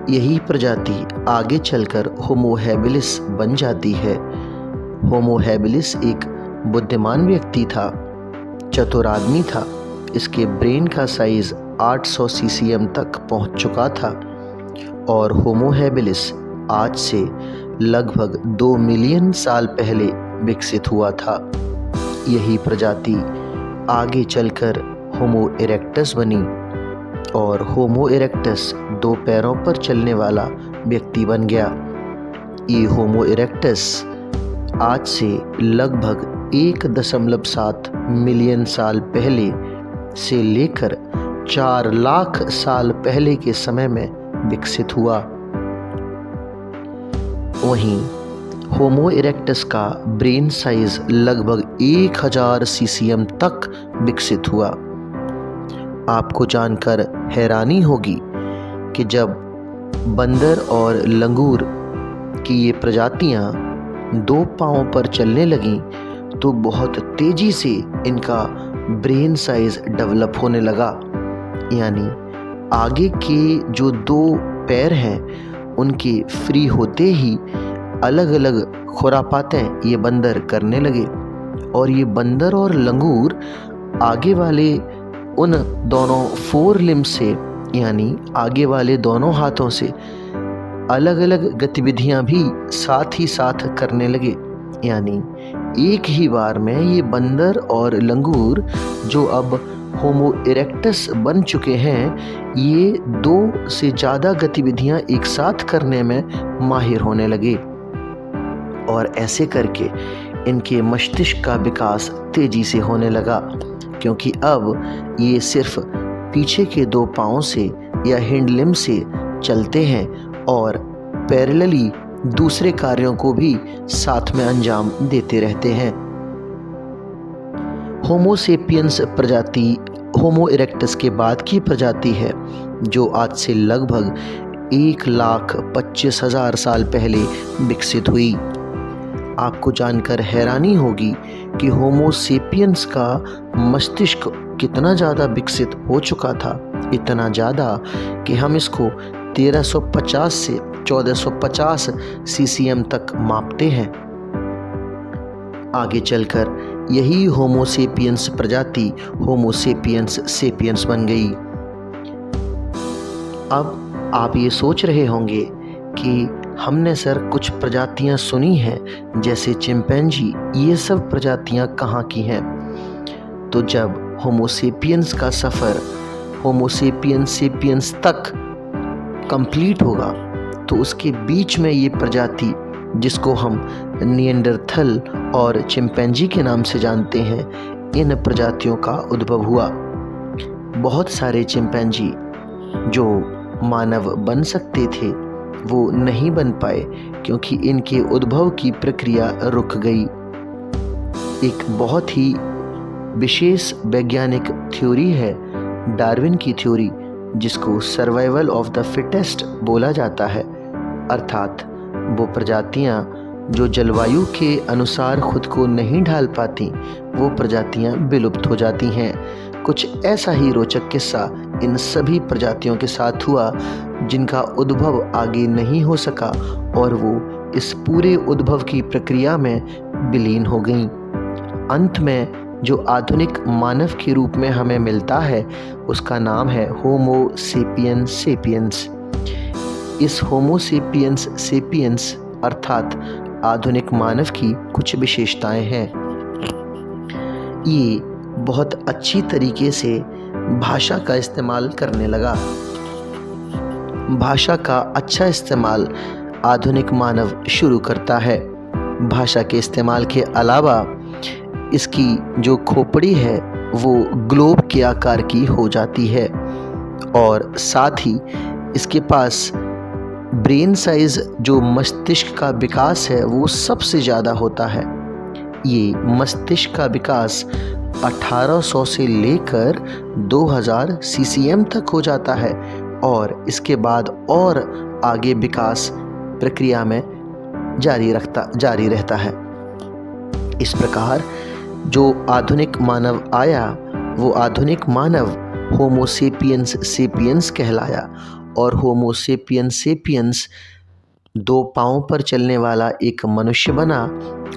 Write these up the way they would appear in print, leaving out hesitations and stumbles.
यही प्रजाति आगे चलकर होमो हैबिलिस बन जाती है। होमो हैबिलिस एक बुद्धिमान व्यक्ति था, चतुर आदमी था। इसके ब्रेन का साइज 800 सीसीएम तक पहुंच चुका था और होमो हैबिलिस आज से लगभग 2 मिलियन साल पहले विकसित हुआ था। यही प्रजाति आगे चलकर होमो इरेक्टस बनी और होमो इरेक्टस 2 पैरों पर चलने वाला व्यक्ति बन गया। ये होमो इरेक्टस आज से लगभग 1.7 मिलियन साल पहले से लेकर 4 लाख साल पहले के समय में विकसित हुआ। वहीं होमो इरेक्टस का ब्रेन साइज लगभग 1000 सीसीएम तक विकसित हुआ। आपको जानकर हैरानी होगी कि जब बंदर और लंगूर की ये प्रजातियां 2 पाँव पर चलने लगीं तो बहुत तेजी से इनका ब्रेन साइज डेवलप होने लगा। यानी आगे के जो 2 पैर हैं उनके फ्री होते ही अलग अलग खुरापातें ये बंदर करने लगे और ये बंदर और लंगूर आगे वाले उन दोनों 4 लिम्ब से यानी आगे वाले दोनों हाथों से अलग अलग गतिविधियां भी साथ ही साथ करने लगे। यानी एक ही बार में ये बंदर और लंगूर जो अब होमो इरेक्टस बन चुके हैं, ये 2 से ज़्यादा गतिविधियां एक साथ करने में माहिर होने लगे और ऐसे करके इनके मस्तिष्क का विकास तेजी से होने लगा, क्योंकि अब ये सिर्फ पीछे के 2 पाँव से या हिंड लिम्ब से चलते हैं और पैरेलली दूसरे कार्यों को भी साथ में अंजाम देते रहते हैं। होमो सेपियंस प्रजाति होमो इरेक्टस के बाद की प्रजाति है जो आज से लगभग 1,25,000 साल पहले विकसित हुई। आपको जानकर हैरानी होगी कि होमो सेपियंस का मस्तिष्क कितना ज़्यादा विकसित हो चुका था, इतना ज़्यादा कि हम इसको 1350 से 1450 सीसीएम तक मापते हैं। आगे चलकर यही होमो सेपियंस प्रजाति होमो सेपियंस सेपियंस बन गई। अब आप ये सोच रहे होंगे कि हमने सर कुछ प्रजातियां सुनी हैं जैसे चिंपैंजी, ये सब प्रजातियां कहाँ की हैं? तो जब होमो सेपियंस का सफ़र होमो सेपियंस सेपियंस तक कंप्लीट होगा तो उसके बीच में ये प्रजाति जिसको हम निएंडरथल और चिंपैंजी के नाम से जानते हैं, इन प्रजातियों का उद्भव हुआ। बहुत सारे चिंपैंजी जो मानव बन सकते थे वो नहीं बन पाए क्योंकि इनके उद्भव की प्रक्रिया रुक गई। एक बहुत ही विशेष वैज्ञानिक थ्योरी है डार्विन की थ्योरी, जिसको सर्वाइवल ऑफ द फिटेस्ट बोला जाता है। अर्थात वो प्रजातियां जो जलवायु के अनुसार खुद को नहीं ढाल पाती, वो प्रजातियां विलुप्त हो जाती हैं। कुछ ऐसा ही रोचक किस्सा इन सभी प्रजातियों के साथ हुआ जिनका उद्भव आगे नहीं हो सका और वो इस पूरे उद्भव की प्रक्रिया में विलीन हो गईं। अंत में जो आधुनिक मानव के रूप में हमें मिलता है उसका नाम है होमो सेपियंस सेपियंस। इस होमो सेपियंस सेपियंस अर्थात आधुनिक मानव की कुछ विशेषताएं हैं। ये बहुत अच्छी तरीके से भाषा का इस्तेमाल करने लगा। भाषा का अच्छा इस्तेमाल आधुनिक मानव शुरू करता है। भाषा के इस्तेमाल के अलावा इसकी जो खोपड़ी है वो ग्लोब के आकार की हो जाती है और साथ ही इसके पास ब्रेन साइज जो मस्तिष्क का विकास है वो सबसे ज़्यादा होता है। ये मस्तिष्क का विकास 1800 से लेकर 2000 सीसीएम तक हो जाता है और इसके बाद और आगे विकास प्रक्रिया में जारी रहता है। इस प्रकार जो आधुनिक मानव आया वो आधुनिक मानव होमो सेपियंस सेपियंस कहलाया और होमो सेपियंस सेपियंस 2 पाँव पर चलने वाला एक मनुष्य बना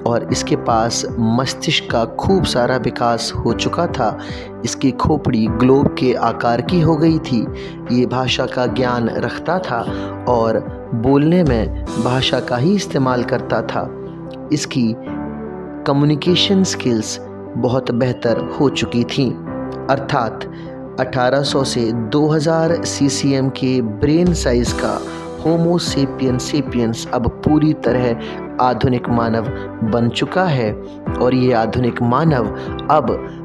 और इसके पास मस्तिष्क का खूब सारा विकास हो चुका था। इसकी खोपड़ी ग्लोब के आकार की हो गई थी। ये भाषा का ज्ञान रखता था और बोलने में भाषा का ही इस्तेमाल करता था। इसकी कम्युनिकेशन स्किल्स बहुत बेहतर हो चुकी थी, अर्थात 1800 से 2000 सीसीएम के ब्रेन साइज का होमो सेपियंस सेपियंस अब पूरी तरह आधुनिक मानव बन चुका है और ये आधुनिक मानव अब